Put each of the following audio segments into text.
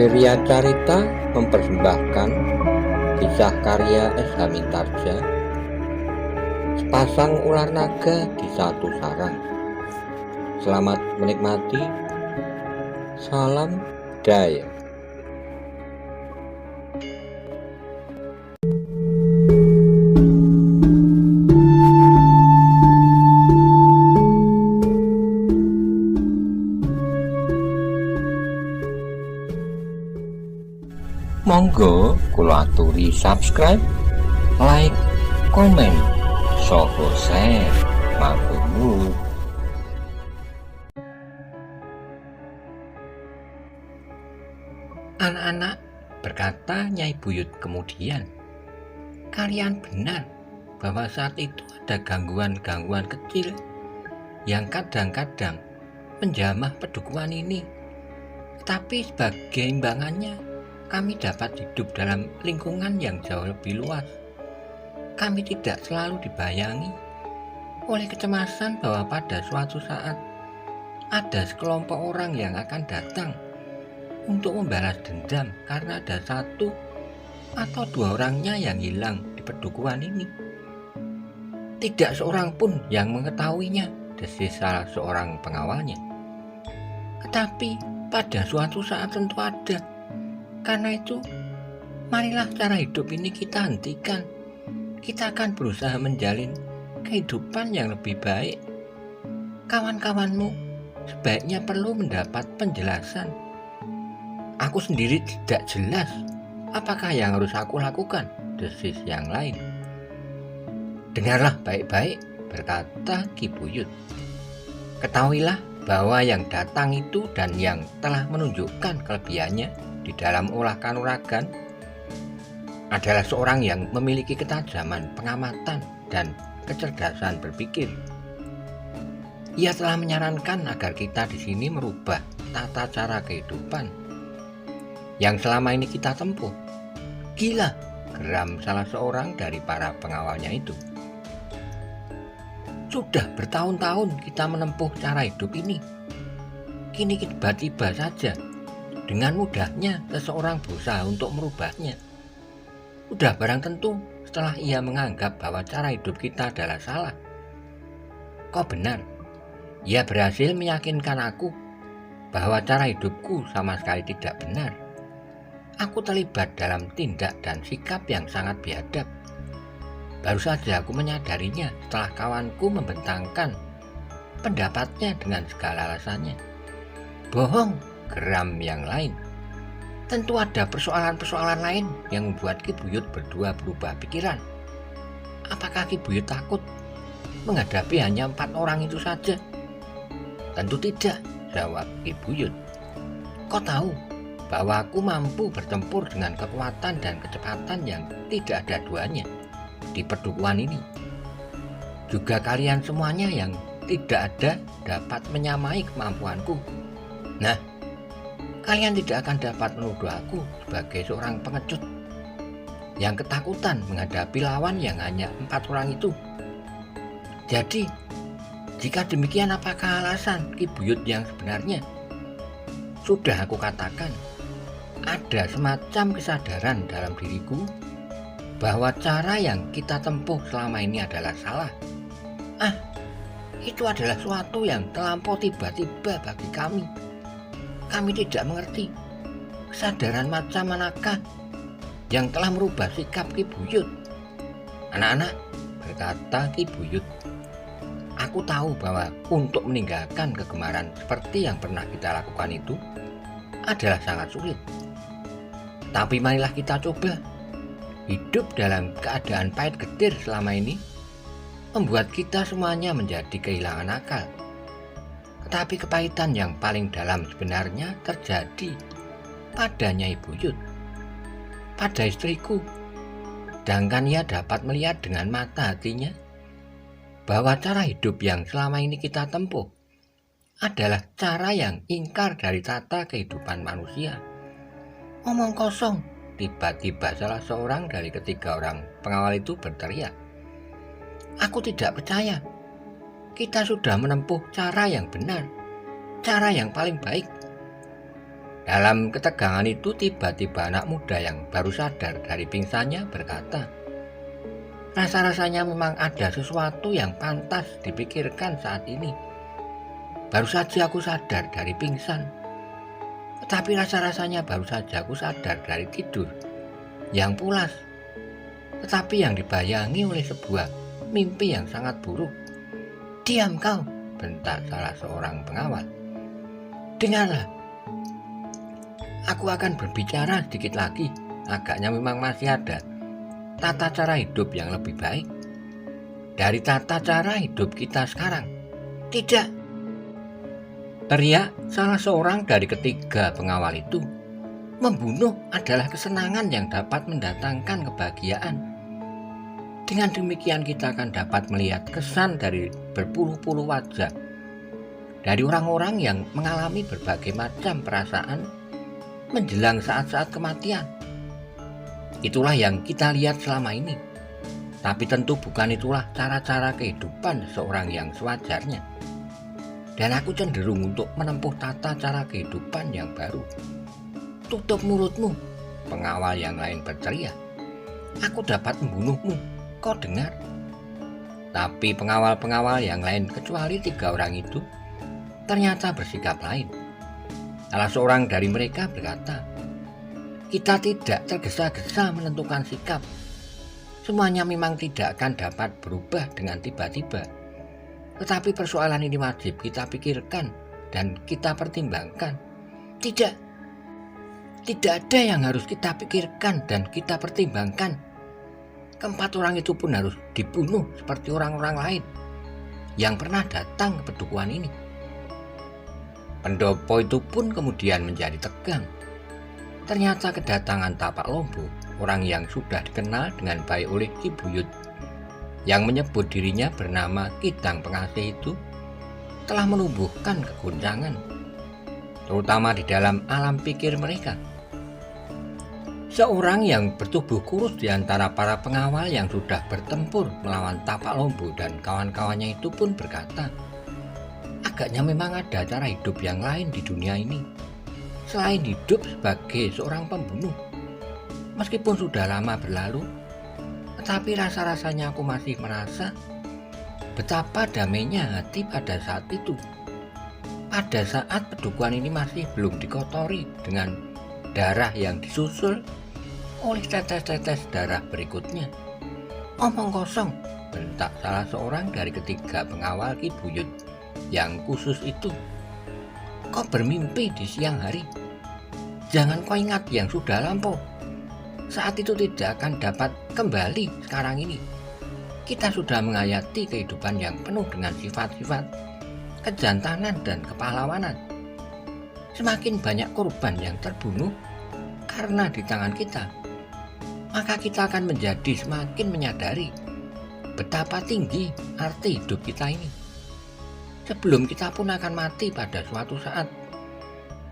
Geria Carita mempersembahkan kisah karya S. Hamintarja, Sepasang Ular Naga di Satu Sarang. Selamat menikmati. Salam Daya. Monggo kula aturi subscribe, like, komen, saha share. Matur nuwun. Anak-anak, berkata Nyai Buyut kemudian, kalian benar bahwa saat itu ada gangguan-gangguan kecil yang kadang-kadang menjamah pedukuhan ini. Tetapi sebagai imbangannya, kami dapat hidup dalam lingkungan yang jauh lebih luas. Kami tidak selalu dibayangi oleh kecemasan bahwa pada suatu saat ada sekelompok orang yang akan datang untuk membalas dendam karena ada satu atau dua orangnya yang hilang di pedukuhan ini. Tidak seorang pun yang mengetahuinya, desis salah seorang pengawalnya. Tetapi pada suatu saat tentu ada. Karena itu, marilah cara hidup ini kita hentikan. Kita akan berusaha menjalin kehidupan yang lebih baik. Kawan-kawanmu sebaiknya perlu mendapat penjelasan. Aku sendiri tidak jelas apakah yang harus aku lakukan, desis yang lain. Dengarlah baik-baik, berkata Ki Buyut. Ketahuilah bahwa yang datang itu dan yang telah menunjukkan kelebihannya di dalam olah kanuragan adalah seorang yang memiliki ketajaman pengamatan dan kecerdasan berpikir. Ia telah menyarankan agar kita di sini merubah tata cara kehidupan yang selama ini kita tempuh. Gila, geram salah seorang dari para pengawalnya itu. Sudah bertahun-tahun kita menempuh cara hidup ini. Kini tiba-tiba saja dengan mudahnya seseorang berusaha untuk merubahnya. Sudah barang tentu setelah ia menganggap bahwa cara hidup kita adalah salah. Kau benar, ia berhasil meyakinkan aku bahwa cara hidupku sama sekali tidak benar. Aku terlibat dalam tindak dan sikap yang sangat biadab. Baru saja aku menyadarinya setelah kawanku membentangkan pendapatnya dengan segala alasannya. Bohong, geram yang lain. Tentu ada persoalan-persoalan lain yang membuat Ki Buyut berdua berubah pikiran. Apakah Ki Buyut takut menghadapi hanya 4 orang itu saja? Tentu tidak, jawab Ki Buyut. Kau tahu bahwa aku mampu bertempur dengan kekuatan dan kecepatan yang tidak ada duanya di pedukuhan ini. Juga kalian semuanya yang tidak ada dapat menyamai kemampuanku. Nah, kalian tidak akan dapat menuduh aku sebagai seorang pengecut yang ketakutan menghadapi lawan yang hanya 4 orang itu. Jadi, jika demikian apakah alasan Ki Buyut yang sebenarnya? Sudah aku katakan, ada semacam kesadaran dalam diriku bahwa cara yang kita tempuh selama ini adalah salah. Itu adalah suatu yang terlampau tiba-tiba bagi kami. Kami tidak mengerti kesadaran macam manakah yang telah merubah sikap Ki Buyut. Anak-anak, berkata Ki Buyut, aku tahu bahwa untuk meninggalkan kegemaran seperti yang pernah kita lakukan itu adalah sangat sulit. Tapi marilah kita coba. Hidup dalam keadaan pahit getir selama ini membuat kita semuanya menjadi kehilangan akal. Tetapi kepahitan yang paling dalam sebenarnya terjadi pada Nyai Buyut, pada istriku. Sedangkan ia dapat melihat dengan mata hatinya bahwa cara hidup yang selama ini kita tempuh adalah cara yang ingkar dari tata kehidupan manusia. Omong kosong, tiba-tiba salah seorang dari ketiga orang pengawal itu berteriak. Aku tidak percaya. Kita sudah menempuh cara yang benar, cara yang paling baik. Dalam ketegangan itu tiba-tiba anak muda yang baru sadar dari pingsannya berkata, "Rasa-rasanya memang ada sesuatu yang pantas dipikirkan saat ini. Baru saja aku sadar dari pingsan, tetapi rasa-rasanya baru saja aku sadar dari tidur yang pulas, tetapi yang dibayangi oleh sebuah mimpi yang sangat buruk." "Diam kau," bentak salah seorang pengawal. "Dengarlah, aku akan berbicara sedikit lagi. Agaknya memang masih ada tata cara hidup yang lebih baik dari tata cara hidup kita sekarang." "Tidak!" teriak salah seorang dari ketiga pengawal itu. "Membunuh adalah kesenangan yang dapat mendatangkan kebahagiaan. Dengan demikian kita akan dapat melihat kesan dari berpuluh-puluh wajah, dari orang-orang yang mengalami berbagai macam perasaan menjelang saat-saat kematian. Itulah yang kita lihat selama ini. Tapi tentu bukan itulah cara-cara kehidupan seorang yang sewajarnya. Dan aku cenderung untuk menempuh tata cara kehidupan yang baru." "Tutup mulutmu," pengawal yang lain berteriak. "Aku dapat membunuhmu, kau dengar?" Tapi pengawal-pengawal yang lain kecuali 3 orang itu ternyata bersikap lain. Salah seorang dari mereka berkata, "Kita tidak tergesa-gesa menentukan sikap. Semuanya memang tidak akan dapat berubah dengan tiba-tiba. Tetapi persoalan ini wajib kita pikirkan dan kita pertimbangkan." "Tidak, tidak ada yang harus kita pikirkan dan kita pertimbangkan. Keempat orang itu pun harus dibunuh seperti orang-orang lain yang pernah datang ke pedukuhan ini." Pendopo itu pun kemudian menjadi tegang. Ternyata kedatangan Tapak Lombo, orang yang sudah dikenal dengan baik oleh Ki Buyut, yang menyebut dirinya bernama Kidang Pengasih itu, telah menumbuhkan kegoncangan, terutama di dalam alam pikir mereka. Seorang yang bertubuh kurus di antara para pengawal yang sudah bertempur melawan Tapak Lombo dan kawan-kawannya itu pun berkata, "Agaknya memang ada cara hidup yang lain di dunia ini, selain hidup sebagai seorang pembunuh. Meskipun sudah lama berlalu, tetapi rasa-rasanya aku masih merasa betapa damainya hati pada saat itu. Pada saat pedukuhan ini masih belum dikotori dengan darah yang disusul oleh tetes-tetes darah berikutnya." "Omong kosong," bentak salah seorang dari ketiga pengawal Ki Buyut yang khusus itu. "Kau bermimpi di siang hari. Jangan kau ingat yang sudah lampau. Saat itu tidak akan dapat kembali sekarang ini. Kita sudah menghayati kehidupan yang penuh dengan sifat-sifat kejantanan dan kepahlawanan. Semakin banyak korban yang terbunuh karena di tangan kita, maka kita akan menjadi semakin menyadari betapa tinggi arti hidup kita ini. Sebelum kita pun akan mati pada suatu saat,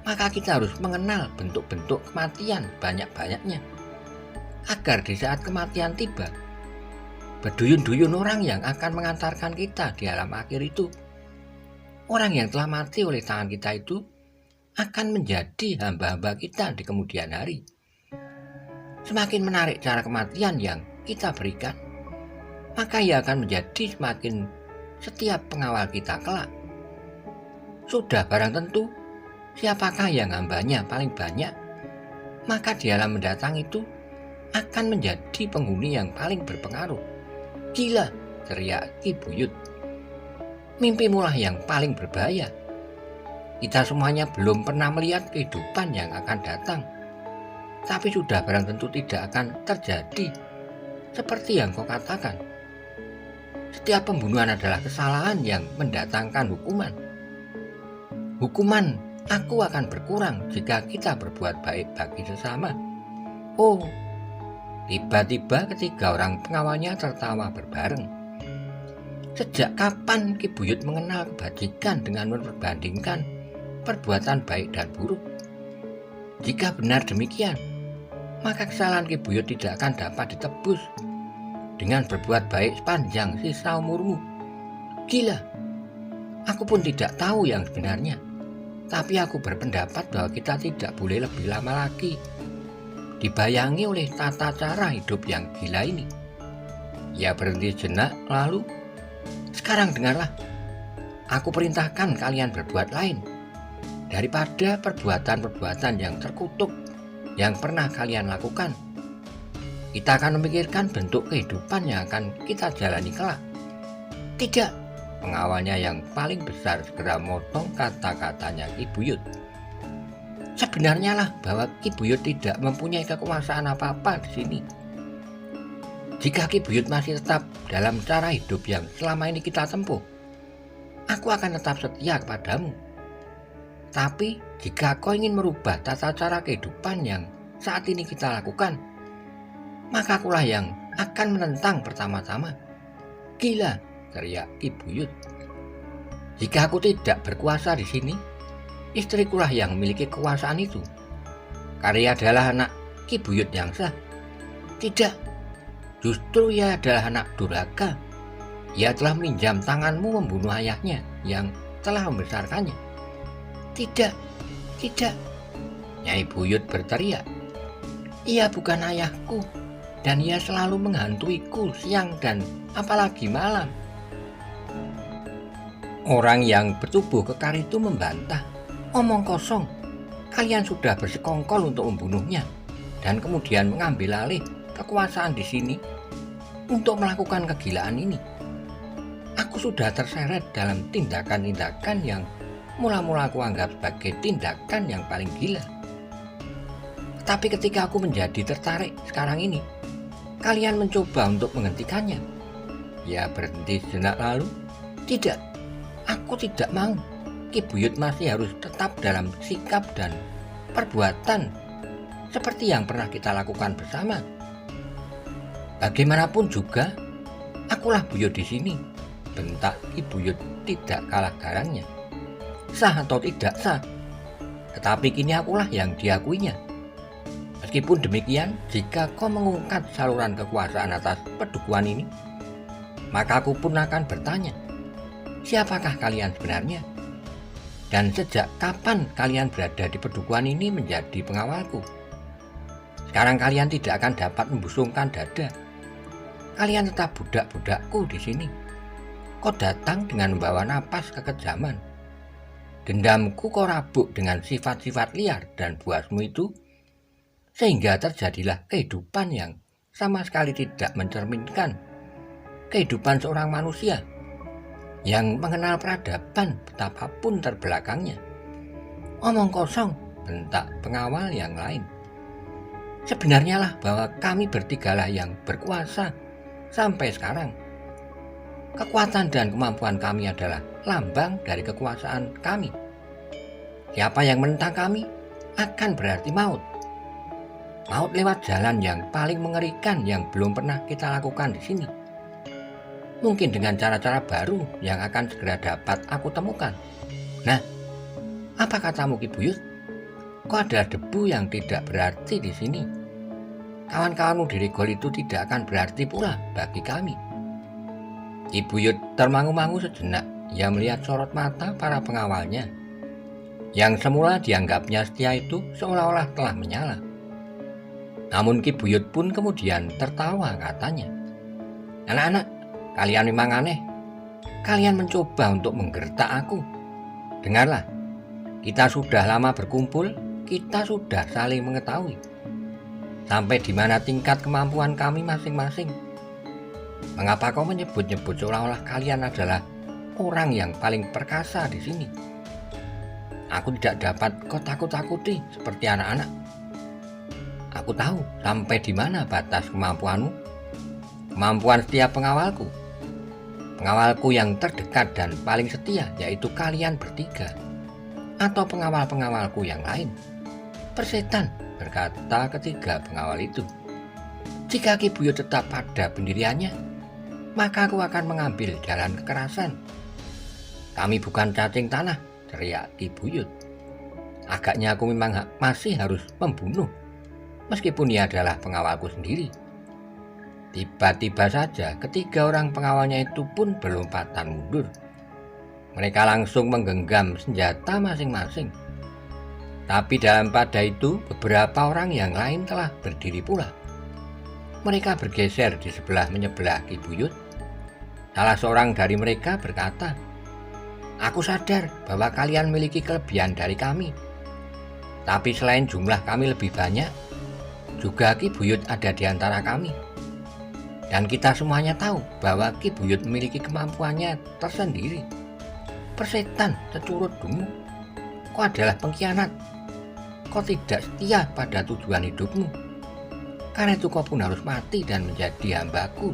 maka kita harus mengenal bentuk-bentuk kematian banyak-banyaknya, agar di saat kematian tiba, berduyun-duyun orang yang akan mengantarkan kita di alam akhir itu, orang yang telah mati oleh tangan kita itu, akan menjadi hamba-hamba kita di kemudian hari. Semakin menarik cara kematian yang kita berikan, maka ia akan menjadi semakin setiap pengawal kita kelak. Sudah barang tentu, siapakah yang hambanya paling banyak, maka di alam mendatang itu akan menjadi penghuni yang paling berpengaruh." "Gila," teriak Ki Buyut. "Mimpimulah yang paling berbahaya. Kita semuanya belum pernah melihat kehidupan yang akan datang, tapi sudah barang tentu tidak akan terjadi seperti yang kau katakan. Setiap pembunuhan adalah kesalahan yang mendatangkan hukuman. Hukuman aku akan berkurang jika kita berbuat baik bagi sesama." "Oh," tiba-tiba ketiga orang pengawalnya tertawa berbareng. "Sejak kapan Ki Buyut mengenal kebajikan dengan memperbandingkan perbuatan baik dan buruk? Jika benar demikian, maka kesalahan Ki Buyut tidak akan dapat ditebus dengan berbuat baik sepanjang sisa umurmu. Gila, aku pun tidak tahu yang sebenarnya. Tapi aku berpendapat bahwa kita tidak boleh lebih lama lagi dibayangi oleh tata cara hidup yang gila ini. Ia berhenti sejenak lalu, sekarang dengarlah, aku perintahkan kalian berbuat lain daripada perbuatan-perbuatan yang terkutuk yang pernah kalian lakukan. Kita akan memikirkan bentuk kehidupan yang akan kita jalani kelak. Tidak, pengawalnya yang paling besar segera motong kata-katanya Ki Buyut. Sebenarnya lah bahwa Ki Buyut tidak mempunyai kekuasaan apa-apa di sini. Jika Ki Buyut masih tetap dalam cara hidup yang selama ini kita tempuh, aku akan tetap setia kepadamu. Tapi jika kau ingin merubah tata cara kehidupan yang saat ini kita lakukan, maka akulah yang akan menentang pertama-tama. Gila, teriak Ki Buyut. Jika aku tidak berkuasa di sini, istrikulah yang memiliki kekuasaan itu. Karya adalah anak Ki Buyut yang sah. Tidak, justru ia adalah anak durhaka. Ia telah meminjam tanganmu membunuh ayahnya yang telah membesarkannya. Tidak, tidak, Nyai Buyut berteriak. Ia bukan ayahku, dan ia selalu menghantuiku siang dan apalagi malam. Orang yang bertubuh kekar itu membantah. Omong kosong, kalian sudah bersekongkol untuk membunuhnya dan kemudian mengambil alih kekuasaan di sini untuk melakukan kegilaan ini. Aku sudah terseret dalam tindakan-tindakan yang mula-mula aku anggap sebagai tindakan yang paling gila. Tapi ketika aku menjadi tertarik sekarang ini, kalian mencoba untuk menghentikannya. Ia berhenti sejenak lalu. Tidak, aku tidak mau. Ki Buyut masih harus tetap dalam sikap dan perbuatan seperti yang pernah kita lakukan bersama. Bagaimanapun juga, akulah buyut di sini, bentak Ki Buyut tidak kalah garangnya. Sah atau tidak sah, tetapi kini akulah yang diakuinya. Meskipun demikian, jika kau mengungkap saluran kekuasaan atas pedukuhan ini, maka aku pun akan bertanya, siapakah kalian sebenarnya? Dan sejak kapan kalian berada di pedukuhan ini menjadi pengawalku? Sekarang kalian tidak akan dapat membusungkan dada. Kalian tetap budak-budakku di sini. Kau datang dengan membawa napas kekejaman. Dendamku kau rabuk dengan sifat-sifat liar dan buasmu itu, sehingga terjadilah kehidupan yang sama sekali tidak mencerminkan kehidupan seorang manusia yang mengenal peradaban betapapun terbelakangnya. Omong kosong, bentak pengawal yang lain. Sebenarnya lah bahwa kami bertigalah yang berkuasa sampai sekarang. Kekuatan dan kemampuan kami adalah lambang dari kekuasaan kami. Siapa yang menentang kami akan berarti maut. Maut lewat jalan yang paling mengerikan yang belum pernah kita lakukan di sini. Mungkin dengan cara-cara baru yang akan segera dapat aku temukan. Nah, apa katamu Ki Buyut? Kau adalah debu yang tidak berarti di sini. Kawan-kawanmu di Regol itu tidak akan berarti pula bagi kami. Ki Buyut termangu-mangu sejenak. Ia melihat sorot mata para pengawalnya. Yang semula dianggapnya setia itu seolah-olah telah menyala. Namun Ki Buyut pun kemudian tertawa, katanya, "Anak-anak, kalian memang aneh. Kalian mencoba untuk menggertak aku. Dengarlah, kita sudah lama berkumpul, kita sudah saling mengetahui sampai di mana tingkat kemampuan kami masing-masing. Mengapa kau menyebut-nyebut seolah-olah kalian adalah orang yang paling perkasa di sini? Aku tidak dapat kau takut-takuti seperti anak-anak. Aku tahu sampai di mana batas kemampuanmu, kemampuan setiap pengawalku. Pengawalku yang terdekat dan paling setia yaitu kalian bertiga, atau pengawal-pengawalku yang lain. Persetan, berkata ketiga pengawal itu. Jika Ki Buyut tetap pada pendiriannya, maka aku akan mengambil jalan kekerasan. Kami bukan cacing tanah, teriak Ki Buyut. Agaknya aku memang masih harus membunuh, meskipun ia adalah pengawalku sendiri. Tiba-tiba saja ketiga orang pengawalnya itu pun berlompatan mundur. Mereka langsung menggenggam senjata masing-masing. Tapi dalam pada itu beberapa orang yang lain telah berdiri pula. Mereka bergeser di sebelah menyebelah Ki Buyut. Salah seorang dari mereka berkata, "Aku sadar bahwa kalian memiliki kelebihan dari kami. Tapi selain jumlah kami lebih banyak, juga Ki Buyut ada di antara kami. Dan kita semuanya tahu bahwa Ki Buyut memiliki kemampuannya tersendiri. Persetan securut dungu, kau adalah pengkhianat. Kau tidak setia pada tujuan hidupmu. Karena itu kau pun harus mati dan menjadi hambaku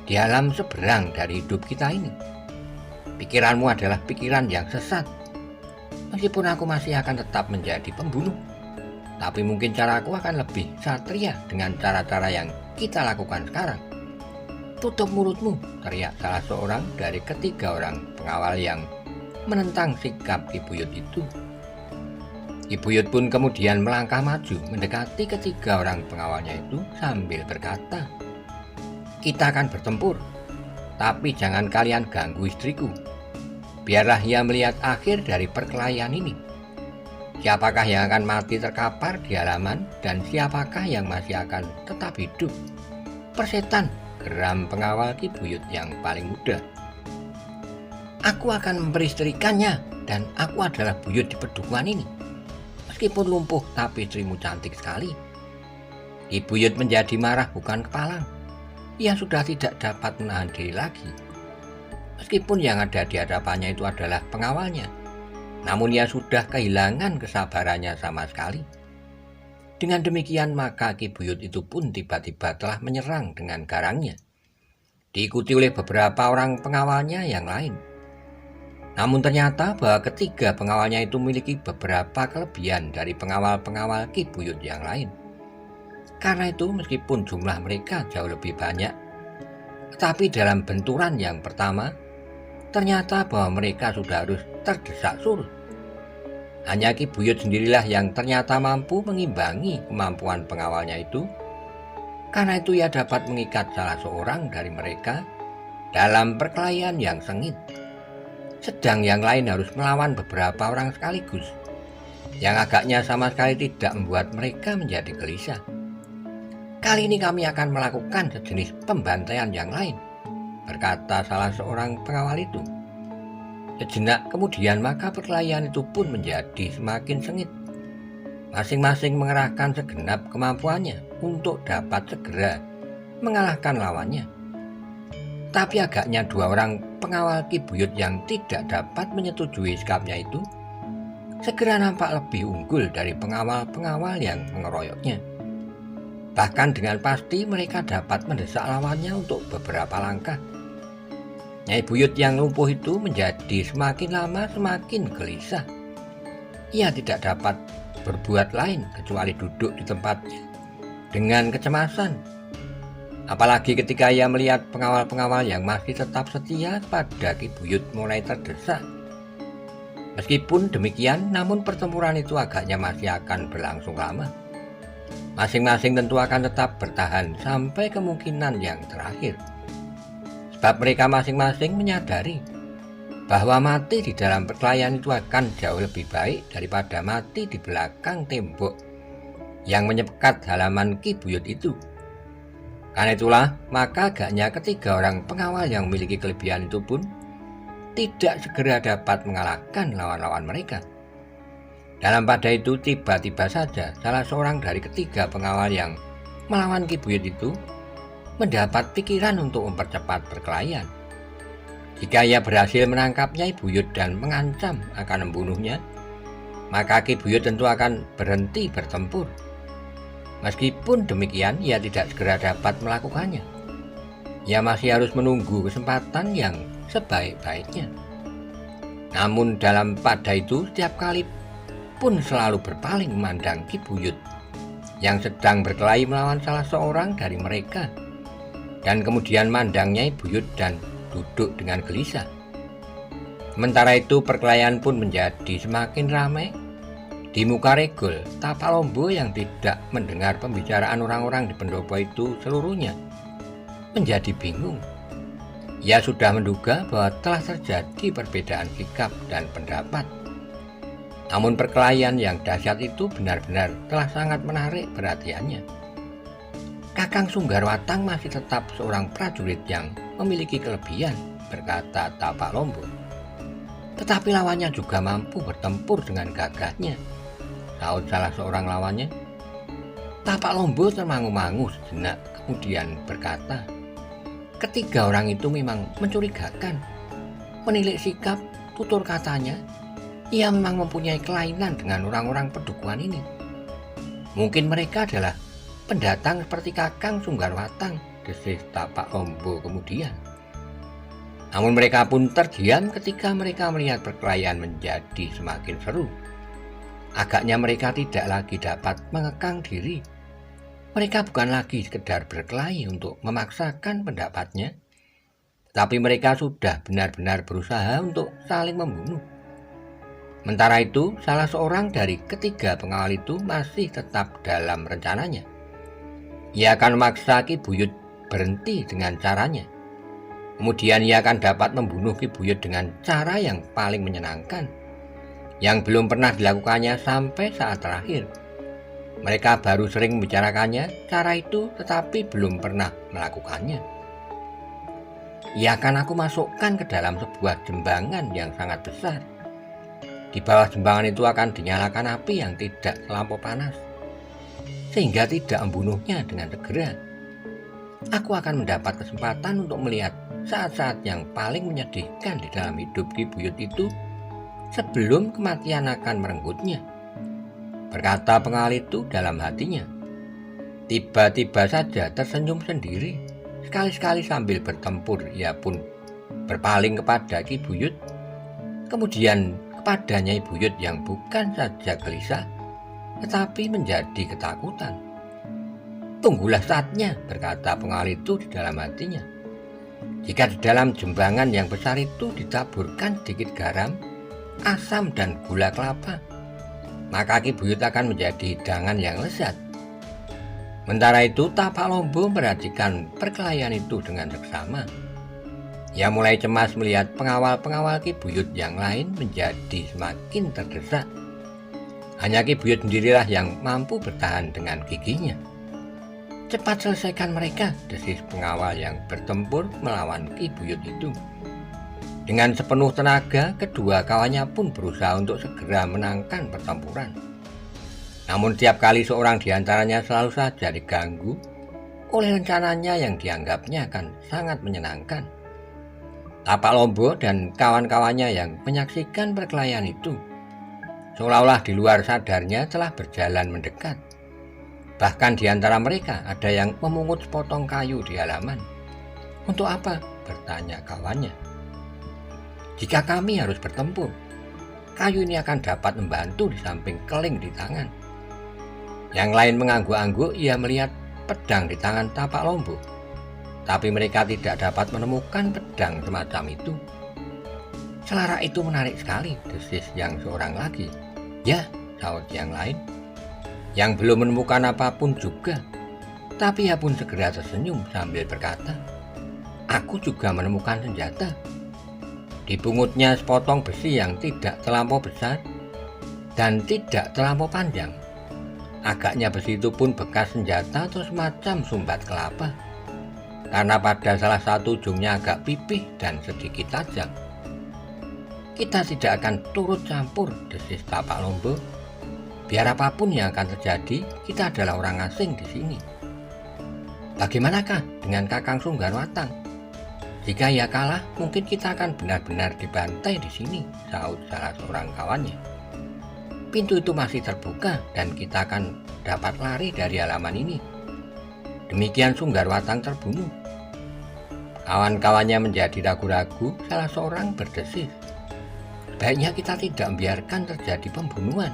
di alam seberang dari hidup kita ini. Pikiranmu adalah pikiran yang sesat. Meskipun aku masih akan tetap menjadi pembunuh, tapi mungkin caraku akan lebih satria dengan cara-cara yang kita lakukan sekarang." "Tutup mulutmu," teriak salah seorang dari ketiga orang pengawal yang menentang sikap Ki Buyut itu. Ki Buyut pun kemudian melangkah maju mendekati ketiga orang pengawalnya itu sambil berkata, "Kita akan bertempur, tapi jangan kalian ganggu istriku. Biarlah ia melihat akhir dari perkelahian ini. Siapakah yang akan mati terkapar di halaman dan siapakah yang masih akan tetap hidup?" "Persetan," geram pengawal Ki Buyut yang paling muda. "Aku akan memperistrikannya dan aku adalah buyut di pedukuhan ini. Meskipun lumpuh tapi istrimu cantik sekali." Ki Buyut menjadi marah bukan kepalang. Ia sudah tidak dapat menahan diri lagi. Meskipun yang ada di hadapannya itu adalah pengawalnya, namun ia sudah kehilangan kesabarannya sama sekali. Dengan demikian maka Ki Buyut itu pun tiba-tiba telah menyerang dengan garangnya, diikuti oleh beberapa orang pengawalnya yang lain. Namun ternyata bahwa ketiga pengawalnya itu memiliki beberapa kelebihan dari pengawal-pengawal Ki Buyut yang lain. Karena itu meskipun jumlah mereka jauh lebih banyak, tetapi dalam benturan yang pertama, ternyata bahwa mereka sudah harus terdesak surut. Hanya Ki Buyut sendirilah yang ternyata mampu mengimbangi kemampuan pengawalnya itu. Karena itu ia dapat mengikat salah seorang dari mereka dalam perkelahian yang sengit. Sedang yang lain harus melawan beberapa orang sekaligus, yang agaknya sama sekali tidak membuat mereka menjadi gelisah. "Kali ini kami akan melakukan sejenis pembantaian yang lain," berkata salah seorang pengawal itu. Sejenak kemudian maka perkelahian itu pun menjadi semakin sengit. Masing-masing mengerahkan segenap kemampuannya untuk dapat segera mengalahkan lawannya. Tapi agaknya dua orang pengawal Ki Buyut yang tidak dapat menyetujui sikapnya itu segera nampak lebih unggul dari pengawal-pengawal yang mengeroyoknya. Bahkan dengan pasti mereka dapat mendesak lawannya untuk beberapa langkah. Nyai Buyut yang lumpuh itu menjadi semakin lama semakin gelisah. Ia tidak dapat berbuat lain kecuali duduk di tempatnya dengan kecemasan. Apalagi ketika ia melihat pengawal-pengawal yang masih tetap setia pada Ki Buyut mulai terdesak. Meskipun demikian, namun pertempuran itu agaknya masih akan berlangsung lama. Masing-masing tentu akan tetap bertahan sampai kemungkinan yang terakhir. Sebab mereka masing-masing menyadari bahwa mati di dalam perkelahian itu akan jauh lebih baik daripada mati di belakang tembok yang menyekat halaman Ki Buyut itu. Karena itulah, maka agaknya ketiga orang pengawal yang memiliki kelebihan itu pun tidak segera dapat mengalahkan lawan-lawan mereka. Dalam pada itu tiba-tiba saja salah seorang dari ketiga pengawal yang melawan Ki Buyut itu mendapat pikiran untuk mempercepat perkelahian. Jika ia berhasil menangkap Nyai Buyut dan mengancam akan membunuhnya, maka Ki Buyut tentu akan berhenti bertempur. Meskipun demikian, ia tidak segera dapat melakukannya. Ia masih harus menunggu kesempatan yang sebaik-baiknya. Namun dalam pada itu setiap kali pun selalu berpaling memandang Ki Buyut yang sedang berkelahi melawan salah seorang dari mereka, dan kemudian mandang Nyai Buyut dan duduk dengan gelisah. Sementara itu perkelahian pun menjadi semakin ramai. Di muka Regol, Tapalombo yang tidak mendengar pembicaraan orang-orang di pendopo itu seluruhnya menjadi bingung. Ia sudah menduga bahwa telah terjadi perbedaan sikap dan pendapat. Namun perkelahian yang dahsyat itu benar-benar telah sangat menarik perhatiannya. Kakang Sunggarwatang masih tetap seorang prajurit yang memiliki kelebihan, berkata Tapak Lombo. Tetapi lawannya juga mampu bertempur dengan gagahnya, sahut salah seorang lawannya. Tapak Lombo termangu-mangu sejenak, kemudian berkata, ketiga orang itu memang mencurigakan. Menilik sikap, tutur katanya, ia memang mempunyai kelainan dengan orang-orang Pedukuhan ini. Mungkin mereka adalah pendatang seperti Kakang Sunggarwatang, desis Tapak Lombo kemudian. Namun mereka pun terdiam ketika mereka melihat perkelahian menjadi semakin seru. Agaknya mereka tidak lagi dapat mengekang diri. Mereka bukan lagi sekedar berkelahi untuk memaksakan pendapatnya, tapi mereka sudah benar-benar berusaha untuk saling membunuh. Sementara itu, salah seorang dari ketiga pengawal itu masih tetap dalam rencananya. Ia akan memaksa Ki Buyut berhenti dengan caranya. Kemudian ia akan dapat membunuh Ki Buyut dengan cara yang paling menyenangkan, yang belum pernah dilakukannya sampai saat terakhir. Mereka baru sering membicarakannya, cara itu, tetapi belum pernah melakukannya. Ia akan aku masukkan ke dalam sebuah jembangan yang sangat besar. Di bawah jembangan itu akan dinyalakan api yang tidak terlampau panas, sehingga tidak membunuhnya dengan segera. Aku akan mendapat kesempatan untuk melihat saat-saat yang paling menyedihkan di dalam hidup Ki Buyut itu sebelum kematian akan merenggutnya, berkata pengawal itu dalam hatinya. Tiba-tiba saja tersenyum sendiri. Sekali-sekali sambil bertempur, ia pun berpaling kepada Ki Buyut, kemudian kepada Nyai Buyut yang bukan saja gelisah, tetapi menjadi ketakutan. Tunggulah saatnya, berkata pengawal itu di dalam hatinya. Jika di dalam jembangan yang besar itu ditaburkan sedikit garam, asam dan gula kelapa, maka Ki Buyut akan menjadi hidangan yang lezat. Sementara itu Tapak Lombo memperhatikan perkelahian itu dengan seksama. Ia mulai cemas melihat pengawal-pengawal Ki Buyut yang lain menjadi semakin terdesak. Hanya Ki Buyut sendirilah yang mampu bertahan dengan giginya. Cepat selesaikan mereka, desis pengawal yang bertempur melawan Ki Buyut itu. Dengan sepenuh tenaga, kedua kawannya pun berusaha untuk segera menangkan pertempuran. Namun tiap kali seorang di antaranya selalu saja diganggu oleh rencananya yang dianggapnya akan sangat menyenangkan. Tapak Lombo dan kawan-kawannya yang menyaksikan perkelahian itu seolah-olah di luar sadarnya telah berjalan mendekat. Bahkan di antara mereka ada yang memungut sepotong kayu di halaman. Untuk apa? Bertanya kawannya. Jika kami harus bertempur, kayu ini akan dapat membantu di samping keling di tangan. Yang lain mengangguk-angguk, ia melihat pedang di tangan Tapak Lombo. Tapi mereka tidak dapat menemukan pedang semacam itu. Selera itu menarik sekali, desis yang seorang lagi. Ya, sahut yang lain, yang belum menemukan apapun juga. Tapi ia pun segera tersenyum sambil berkata, aku juga menemukan senjata. Dipungutnya sepotong besi yang tidak terlampau besar dan tidak terlampau panjang. Agaknya besi itu pun bekas senjata atau semacam sumbat kelapa, karena pada salah satu ujungnya agak pipih dan sedikit tajam. Kita tidak akan turut campur, desis Tapak Lombo. Biar apapun yang akan terjadi, kita adalah orang asing di sini. Bagaimanakah dengan Kakang Sunggarwatang? Jika ia kalah, mungkin kita akan benar-benar dibantai di sini, sahut salah seorang kawannya. Pintu itu masih terbuka dan kita akan dapat lari dari halaman ini. Demikian Sunggarwatang terbunuh. Kawan-kawannya menjadi ragu-ragu, salah seorang berdesis. Baiknya kita tidak membiarkan terjadi pembunuhan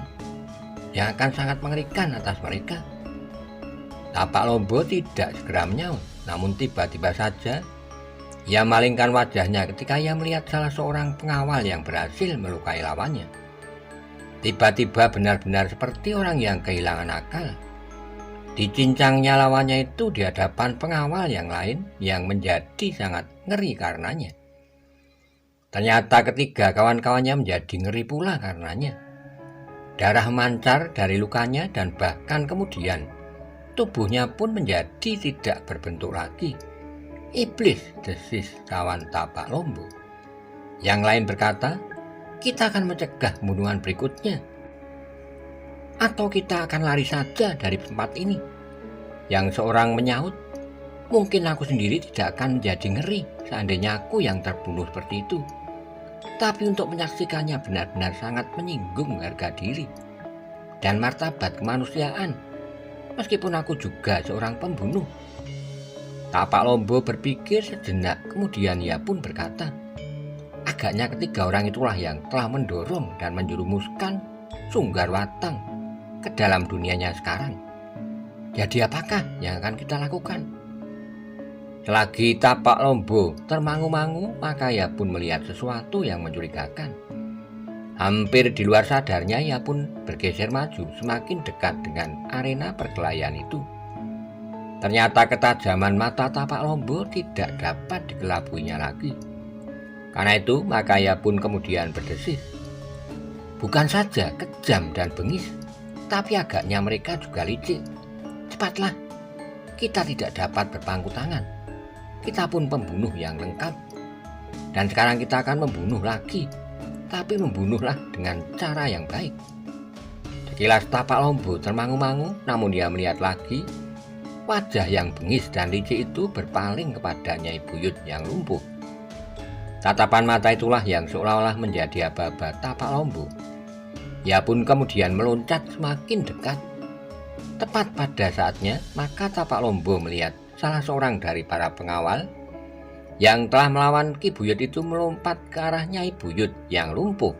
yang akan sangat mengerikan atas mereka. Tapak Lombo tidak segera menyaut, namun tiba-tiba saja ia malingkan wajahnya ketika ia melihat salah seorang pengawal yang berhasil melukai lawannya. Tiba-tiba benar-benar seperti orang yang kehilangan akal. Dicincangnya lawannya itu di hadapan pengawal yang lain yang menjadi sangat ngeri karenanya. Ternyata ketiga kawan-kawannya menjadi ngeri pula karenanya. Darah mancar dari lukanya dan bahkan kemudian tubuhnya pun menjadi tidak berbentuk lagi. Iblis, desis kawan tapak lombo. Yang lain berkata, kita akan mencegah pembunuhan berikutnya. Atau kita akan lari saja dari tempat ini. Yang seorang menyaut, mungkin aku sendiri tidak akan menjadi ngeri seandainya aku yang terbunuh seperti itu. Tapi untuk menyaksikannya benar-benar sangat menyinggung harga diri dan martabat kemanusiaan, meskipun aku juga seorang pembunuh. Tapak lombo berpikir sejenak, kemudian ia pun berkata, agaknya ketiga orang itulah yang telah mendorong dan menjerumuskan Sunggar Watang ke dalam dunianya sekarang. Jadi apakah yang akan kita lakukan? Selagi tapak lombo termangu-mangu, maka ia pun melihat sesuatu yang mencurigakan. Hampir di luar sadarnya, ia pun bergeser maju semakin dekat dengan arena perkelahian itu. Ternyata ketajaman mata tapak lombo tidak dapat dikelabuinya lagi. Karena itu, maka ia pun kemudian berdesis. Bukan saja kejam dan bengis, tapi agaknya mereka juga licik. Cepatlah, kita tidak dapat berpangku tangan. Kita pun pembunuh yang lengkap. Dan sekarang kita akan membunuh lagi, tapi membunuhlah dengan cara yang baik. Sekilas tapak lombo termangu-mangu, namun dia melihat lagi wajah yang bengis dan licik itu berpaling kepada Nyai Buyut yang lumpuh. Tatapan mata itulah yang seolah-olah menjadi aba-aba tapak lombo. Ia pun kemudian meloncat semakin dekat. Tepat pada saatnya, maka tapak lombo melihat salah seorang dari para pengawal yang telah melawan Ki Buyut itu melompat ke arah Nyai Buyut yang lumpuh